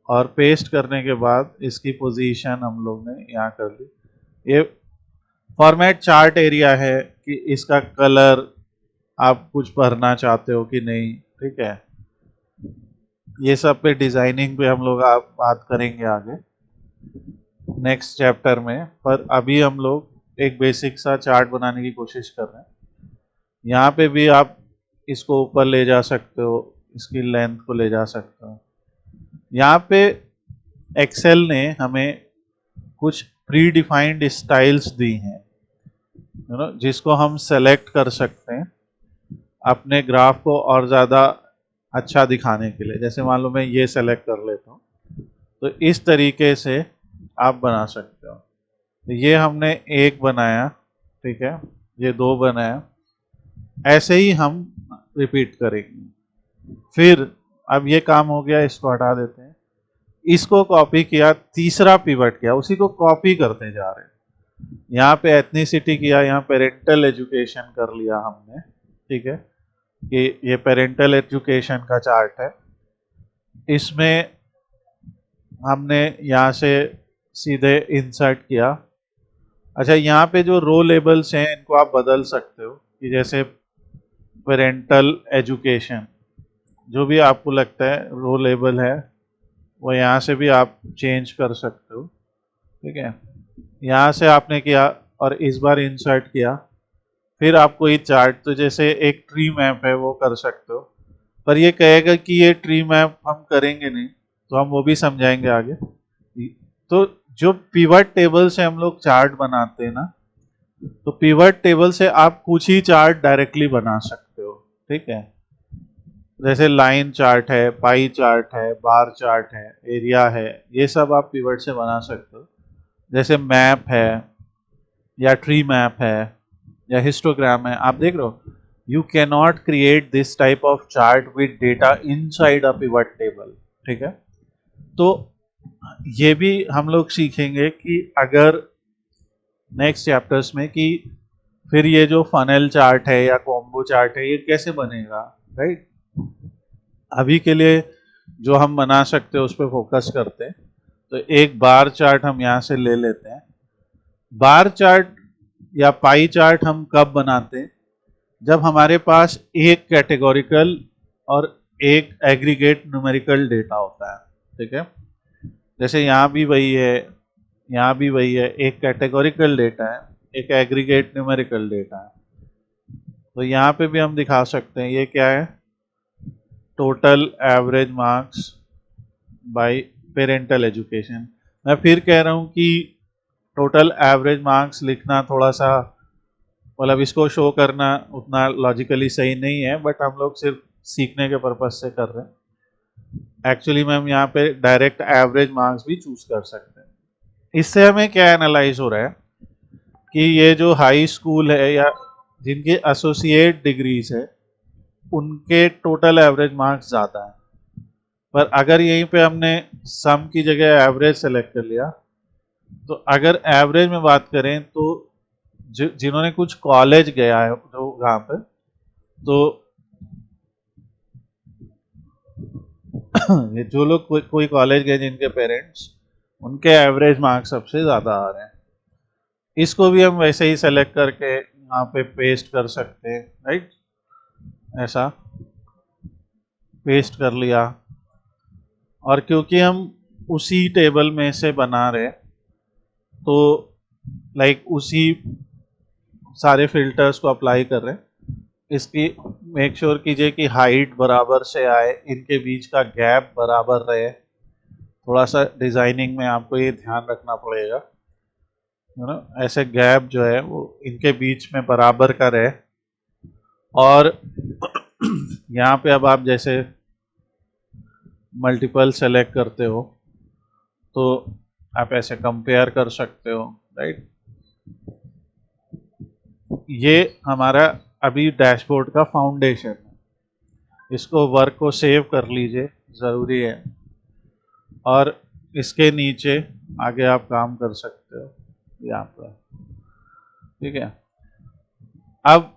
और पेस्ट करने के बाद इसकी पोजीशन हम लोग ने यहाँ कर ली। ये फॉर्मेट चार्ट एरिया है कि इसका कलर आप कुछ भरना चाहते हो कि नहीं, ठीक है। ये सब पे डिजाइनिंग पे हम लोग आप बात करेंगे आगे नेक्स्ट चैप्टर में, पर अभी हम लोग एक बेसिक सा चार्ट बनाने की कोशिश कर रहे हैं। यहाँ पे भी आप इसको ऊपर ले जा सकते हो, इसकी लेंथ को ले जा सकते हो। यहाँ पे एक्सेल ने हमें कुछ प्री डिफाइंड स्टाइल्स दी हैं, जिसको हम सेलेक्ट कर सकते हैं अपने ग्राफ को और ज़्यादा अच्छा दिखाने के लिए। जैसे मान लो मैं ये सेलेक्ट कर लेता हूँ, तो इस तरीके से आप बना सकते हो। तो ये हमने एक बनाया, ठीक है, ये दो बनाया, ऐसे ही हम रिपीट करेंगे। फिर अब ये काम हो गया, इसको हटा देते हैं। इसको कॉपी किया, तीसरा पिवट किया, उसी को कॉपी करते जा रहे हैं। यहाँ पे एथनिसिटी किया, यहाँ पेरेंटल एजुकेशन कर लिया हमने, ठीक है, कि ये पेरेंटल एजुकेशन का चार्ट है। इसमें हमने यहाँ से सीधे इंसर्ट किया। अच्छा, यहाँ पे जो रो लेबल्स हैं इनको आप बदल सकते हो, कि जैसे पेरेंटल एजुकेशन, जो भी आपको लगता है रो लेबल है वो यहाँ से भी आप चेंज कर सकते हो, ठीक है। यहाँ से आपने किया और इस बार इंसर्ट किया, फिर आपको ये चार्ट, तो जैसे एक ट्री मैप है वो कर सकते हो, पर ये कहेगा कि ये ट्री मैप हम करेंगे नहीं, तो हम वो भी समझाएंगे आगे। तो जो पिवट टेबल से हम लोग चार्ट बनाते हैं ना, तो पिवट टेबल से आप कुछ ही चार्ट डायरेक्टली बना सकते हो, ठीक है। जैसे लाइन चार्ट है, पाई चार्ट है, बार चार्ट है, एरिया है, ये सब आप पिवट से बना सकते हो। जैसे मैप है या ट्री मैप है या हिस्टोग्राम है, आप देख रहे हो, you can not create this type of chart with data inside a pivot table, ठीक है। तो ये भी हम लोग सीखेंगे कि अगर नेक्स्ट चैप्टर्स में कि फिर ये जो फनल चार्ट है या कॉम्बो चार्ट है ये कैसे बनेगा, राइट। अभी के लिए जो हम बना सकते हैं उस पर फोकस करते हैं। तो एक बार चार्ट हम यहाँ से ले लेते हैं। बार चार्ट या पाई चार्ट हम कब बनाते हैं, जब हमारे पास एक कैटेगोरिकल और एक एग्रीगेट न्यूमेरिकल डेटा होता है, ठीक है। जैसे यहाँ भी वही है, यहाँ भी वही है, एक कैटेगोरिकल डेटा है, एक एग्रीगेट न्यूमेरिकल डेटा है। तो यहाँ पे भी हम दिखा सकते हैं ये क्या है, total average marks bye parental education. मैं फिर कह रहा हूँ कि टोटल एवरेज मार्क्स लिखना थोड़ा सा, मतलब इसको शो करना उतना लॉजिकली सही नहीं है, बट हम लोग सिर्फ सीखने के पर्पज से कर रहे हैं। एक्चुअली में हम यहाँ पे डायरेक्ट एवरेज मार्क्स भी चूज कर सकते हैं। इससे हमें क्या एनालाइज हो रहा है कि ये जो हाई स्कूल है या जिनके एसोसिएट डिग्रीज है उनके टोटल एवरेज मार्क्स ज़्यादा है। पर अगर यहीं पे हमने सम की जगह एवरेज सेलेक्ट कर लिया, तो अगर एवरेज में बात करें तो जिन्होंने कुछ कॉलेज गया है जो वहाँ पे, तो ये जो लोग कोई कॉलेज गए जिनके पेरेंट्स, उनके एवरेज मार्क्स सबसे ज़्यादा आ रहे हैं। इसको भी हम वैसे ही सेलेक्ट करके यहाँ पे पेस्ट कर सकते हैं, राइट। ऐसा पेस्ट कर लिया, और क्योंकि हम उसी टेबल में से बना रहे तो लाइक उसी सारे फिल्टर्स को अप्लाई कर रहे हैं। इसकी मेक श्योर कीजिए कि हाइट बराबर से आए, इनके बीच का गैप बराबर रहे। थोड़ा सा डिजाइनिंग में आपको ये ध्यान रखना पड़ेगा, यू नो, ऐसे गैप जो है वो इनके बीच में बराबर का रहे। और यहाँ पे अब आप जैसे मल्टीपल सेलेक्ट करते हो तो आप ऐसे कंपेयर कर सकते हो, राइट। ये हमारा अभी डैशबोर्ड का फाउंडेशन है। इसको वर्क को सेव कर लीजिए, ज़रूरी है। और इसके नीचे आगे आप काम कर सकते हो यहाँ पर, ठीक है। अब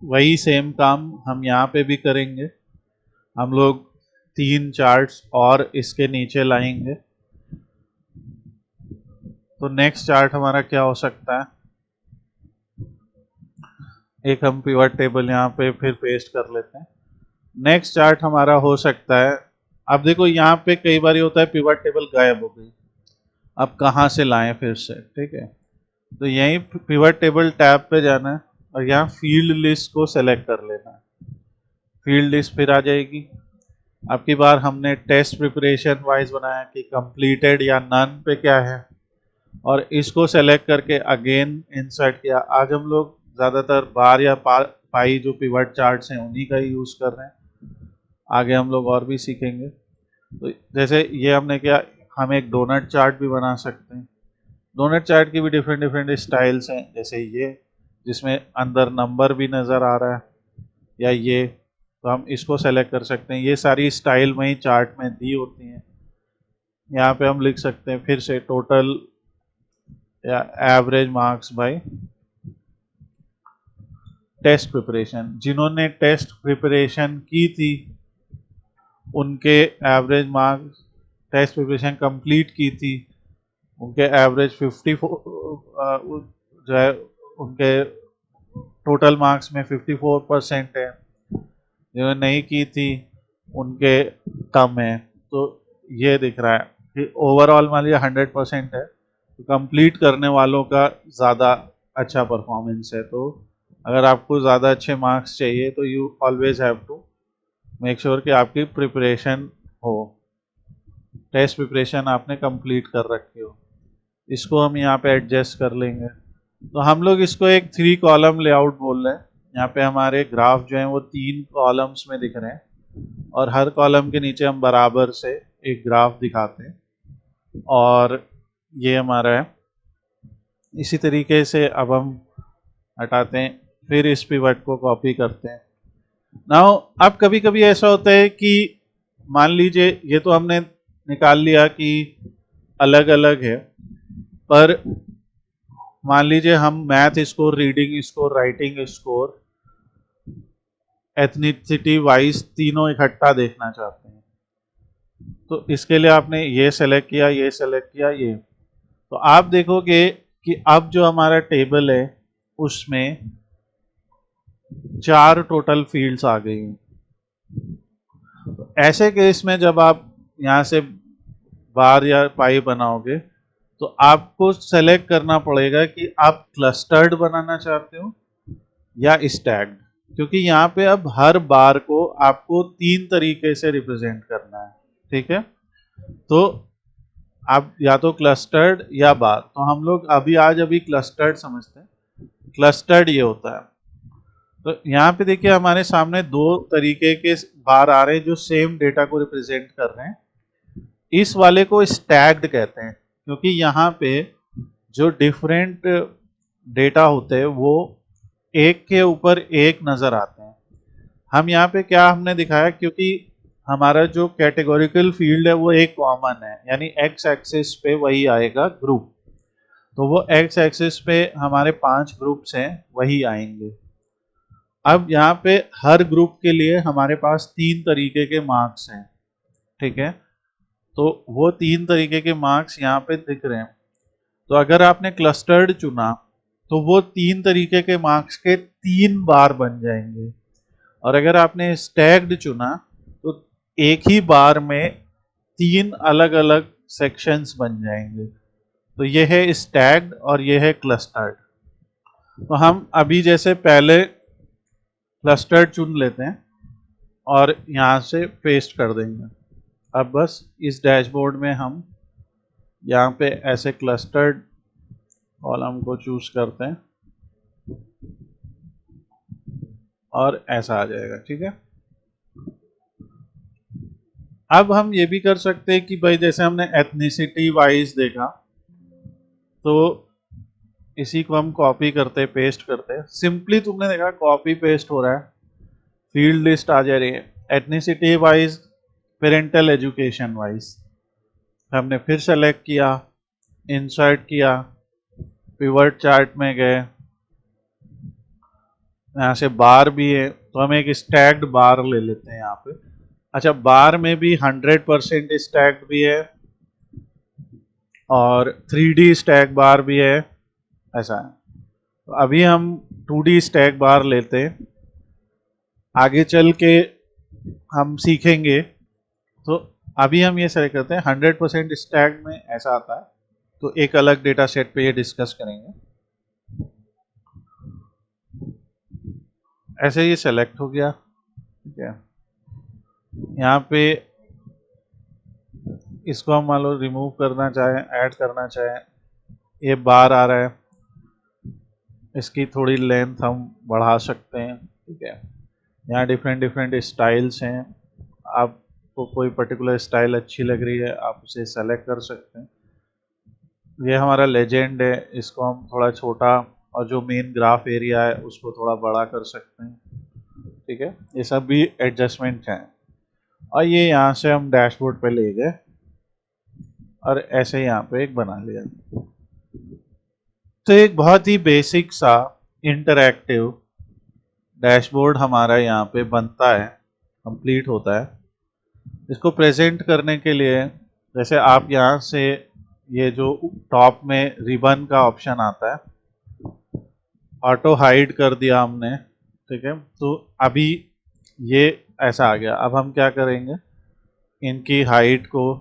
वही सेम काम हम यहाँ पे भी करेंगे। हम लोग 3 चार्ट्स और इसके नीचे लाएंगे। तो नेक्स्ट चार्ट हमारा क्या हो सकता है, एक हम पिवट टेबल यहाँ पे फिर पेस्ट कर लेते हैं। नेक्स्ट चार्ट हमारा हो सकता है, अब देखो यहाँ पे कई बार होता है पिवट टेबल गायब हो गई, अब कहाँ से लाएं फिर से, ठीक है। तो यहीं पिवट टेबल टैब पे जाना है और यहाँ फील्ड लिस्ट को सेलेक्ट कर लेना है। फील्ड लिस्ट फिर आ जाएगी। अब की बार हमने टेस्ट प्रिपरेशन वाइज बनाया कि कंप्लीटेड या नन पे क्या है, और इसको सेलेक्ट करके अगेन इंसर्ट किया। आज हम लोग ज़्यादातर बार या पाई जो पिवट चार्ट्स हैं उन्हीं का ही यूज़ कर रहे हैं। आगे हम लोग और भी सीखेंगे। तो जैसे ये हमने किया, हम एक डोनट चार्ट भी बना सकते हैं। डोनट चार्ट की भी डिफरेंट डिफरेंट स्टाइल्स हैं, जैसे ये जिसमें अंदर नंबर भी नज़र आ रहा है, या ये, तो हम इसको सेलेक्ट कर सकते हैं। ये सारी स्टाइल वहीं चार्ट में दी होती हैं। यहाँ पे हम लिख सकते हैं फिर से टोटल या average marks by test preparation. जिन्होंने टेस्ट प्रिपरेशन की थी उनके average marks, test preparation complete की थी उनके एवरेज 54 जो है, उनके टोटल मार्क्स में 54% है। जिन्होंने नहीं की थी उनके कम है। तो ये दिख रहा है कि ओवरऑल मान लिया 100% है, तो कंप्लीट करने वालों का ज़्यादा अच्छा परफॉर्मेंस है। तो अगर आपको ज़्यादा अच्छे मार्क्स चाहिए तो you always have to make sure कि आपकी प्रिपरेशन हो, टेस्ट प्रिपरेशन आपने कंप्लीट कर रखी हो। इसको हम यहाँ पे एडजस्ट कर लेंगे। तो हम लोग इसको एक 3 कॉलम लेआउट बोल रहे हैं। यहाँ पे हमारे ग्राफ जो हैं वो 3 कॉलम्स में दिख रहे हैं और हर कॉलम के नीचे हम बराबर से एक ग्राफ दिखाते हैं और ये हमारा है। इसी तरीके से अब हम हटाते हैं, फिर इस पिवट को कॉपी करते हैं। नाउ अब कभी कभी ऐसा होता है कि मान लीजिए ये तो हमने निकाल लिया कि अलग अलग है, पर मान लीजिए हम math score, reading score, writing score, ethnicity wise तीनों इकट्ठा देखना चाहते हैं। तो इसके लिए आपने ये सेलेक्ट किया, ये सेलेक्ट किया, ये। तो आप देखोगे कि अब जो हमारा टेबल है उसमें 4 टोटल फील्ड्स आ गई हैं। तो ऐसे केस में जब आप यहाँ से बार या पाई बनाओगे तो आपको सेलेक्ट करना पड़ेगा कि आप क्लस्टर्ड बनाना चाहते हो या स्टैक्ड, क्योंकि यहाँ पे अब हर बार को आपको 3 तरीके से रिप्रेजेंट करना है। ठीक है, तो आप या तो क्लस्टर्ड या बार। तो हम लोग अभी क्लस्टर्ड समझते हैं। क्लस्टर्ड ये होता है। तो यहाँ पे देखिए हमारे सामने 2 तरीके के बार आ रहे हैं जो सेम डेटा को रिप्रेजेंट कर रहे हैं। इस वाले को स्टैक्ड कहते हैं क्योंकि यहाँ पे जो डिफरेंट डेटा होते हैं वो एक के ऊपर एक नजर आते हैं। हम यहाँ पे क्या हमने दिखाया, क्योंकि हमारा जो कैटेगोरिकल फील्ड है वो एक कॉमन है, यानी एक्स एक्सिस पे वही आएगा ग्रुप। तो वो एक्स एक्सिस पे हमारे 5 ग्रुप्स हैं, वही आएंगे। अब यहाँ पे हर ग्रुप के लिए हमारे पास 3 तरीके के मार्क्स हैं। ठीक है, तो वो 3 तरीके के मार्क्स यहाँ पे दिख रहे हैं। तो अगर आपने क्लस्टर्ड चुना तो वो 3 तरीके के मार्क्स के 3 बार बन जाएंगे, और अगर आपने स्टैक्ड चुना तो एक ही बार में 3 अलग अलग सेक्शंस बन जाएंगे। तो ये है स्टैक्ड और ये है क्लस्टर्ड। तो हम अभी जैसे पहले क्लस्टर्ड चुन लेते हैं और यहाँ से पेस्ट कर देंगे। अब बस इस डैशबोर्ड में हम यहाँ पे ऐसे क्लस्टर्ड कॉलम को चूज करते हैं और ऐसा आ जाएगा। ठीक है, अब हम ये भी कर सकते हैं कि भाई जैसे हमने एथनिसिटी वाइज देखा, तो इसी को हम कॉपी करते पेस्ट करते हैं। सिंपली तुमने देखा कॉपी पेस्ट हो रहा है, फील्ड लिस्ट आ जा रही है ethnicity wise, parental education wise. हमने फिर सेलेक्ट किया, इंसर्ट किया, पिवट चार्ट में गए, यहाँ से बार भी है तो हम एक स्टैक्ड बार ले लेते हैं यहाँ पे। अच्छा, बार में भी 100% स्टैक्ड भी है और 3D स्टैक बार भी है, ऐसा है। तो अभी हम 2D स्टैक बार लेते हैं, आगे चल के हम सीखेंगे। तो अभी हम ये सेलेक्ट करते हैं 100% स्टैक में ऐसा आता है, तो एक अलग डेटा सेट पे ये डिस्कस करेंगे। ऐसे ये सेलेक्ट हो गया। ठीक है, यहाँ पे इसको हम मान लो रिमूव करना चाहें, ऐड करना चाहें, ये बार आ रहा है, इसकी थोड़ी लेंथ हम बढ़ा सकते हैं। ठीक है, यहाँ डिफरेंट स्टाइल्स हैं, आपको कोई पर्टिकुलर स्टाइल अच्छी लग रही है आप उसे सेलेक्ट कर सकते हैं। ये हमारा लेजेंड है, इसको हम थोड़ा छोटा, और जो मेन ग्राफ एरिया है उसको थोड़ा बड़ा कर सकते हैं। ठीक है, ये सब भी एडजस्टमेंट हैं। और ये यहाँ से हम डैशबोर्ड पे ले गए और ऐसे यहाँ पे एक बना लिया। तो एक बहुत ही बेसिक सा इंटरैक्टिव डैशबोर्ड हमारा यहाँ पे बनता है, कंप्लीट होता है। इसको प्रेजेंट करने के लिए जैसे आप यहाँ से ये जो टॉप में रिबन का ऑप्शन आता है, ऑटो हाइड कर दिया हमने। ठीक है, तो अभी ये ऐसा आ गया। अब हम क्या करेंगे, इनकी हाइट को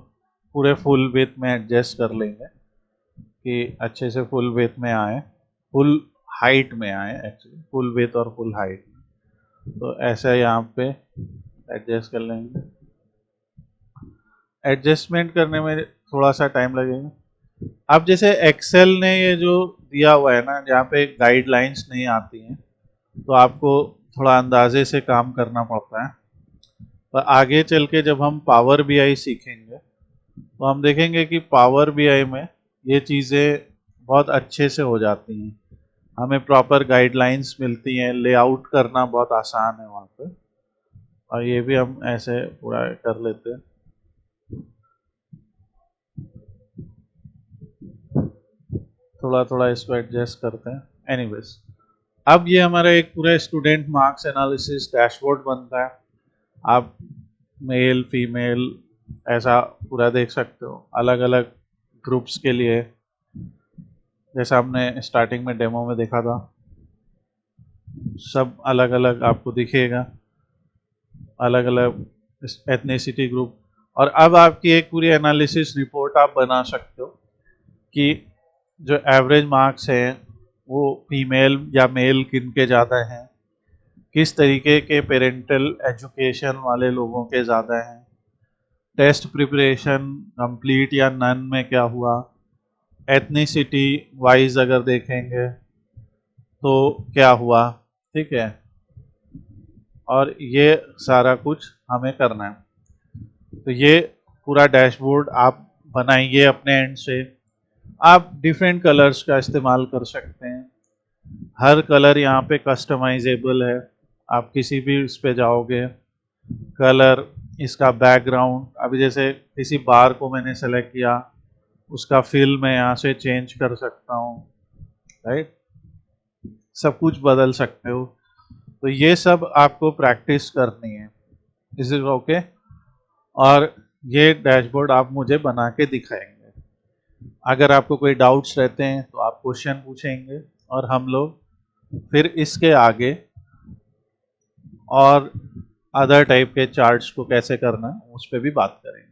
पूरे फुल विड्थ में एडजस्ट कर लेंगे कि अच्छे से फुल विड्थ में आए, फुल हाइट में आए, एक्चुअली फुल विड्थ और फुल हाइट। तो ऐसा यहाँ पे एडजस्ट कर लेंगे। एडजस्टमेंट करने में थोड़ा सा टाइम लगेगा, अब जैसे एक्सेल ने ये जो दिया हुआ है ना, जहाँ पे गाइडलाइंस नहीं आती हैं, तो आपको थोड़ा अंदाजे से काम करना पड़ता है। पर आगे चल के जब हम पावर बीआई सीखेंगे तो हम देखेंगे कि पावर बीआई में ये चीज़ें बहुत अच्छे से हो जाती हैं। हमें प्रॉपर गाइडलाइंस मिलती हैं, लेआउट करना बहुत आसान है वहाँ पे। और ये भी हम ऐसे पूरा कर लेते हैं। थोड़ा थोड़ा इसको एडजस्ट करते हैं। एनीवेज, अब ये हमारा एक पूरा स्टूडेंट मार्क्स एनालिसिस डैशबोर्ड बनता है। आप मेल फीमेल ऐसा पूरा देख सकते हो, अलग अलग ग्रुप्स के लिए, जैसा हमने स्टार्टिंग में डेमो में देखा था। सब अलग अलग आपको दिखेगा, अलग अलग एथनिसिटी ग्रुप। और अब आपकी एक पूरी एनालिसिस रिपोर्ट आप बना सकते हो कि जो एवरेज मार्क्स हैं वो फीमेल या मेल किन के ज़्यादा हैं, किस तरीके के पेरेंटल एजुकेशन वाले लोगों के ज़्यादा हैं, टेस्ट प्रिपरेशन कंप्लीट या नन में क्या हुआ, एथनिसिटी वाइज अगर देखेंगे तो क्या हुआ, ठीक है। और ये सारा कुछ हमें करना है। तो ये पूरा डैशबोर्ड आप बनाइए अपने एंड से। आप डिफरेंट कलर्स का इस्तेमाल कर सकते हैं, हर कलर यहाँ पे कस्टमाइजेबल है। आप किसी भी उस पे जाओगे, कलर, इसका बैकग्राउंड, अभी जैसे किसी बार को मैंने सेलेक्ट किया, उसका फिल मैं यहाँ से चेंज कर सकता हूँ, राइट। सब कुछ बदल सकते हो। तो ये सब आपको प्रैक्टिस करनी है। Is it okay? और ये डैशबोर्ड आप मुझे बना के दिखाएंगे। अगर आपको कोई डाउट्स रहते हैं तो आप क्वेश्चन पूछेंगे, और हम लोग फिर इसके आगे और अदर टाइप के चार्ट्स को कैसे करना है उस पर भी बात करेंगे।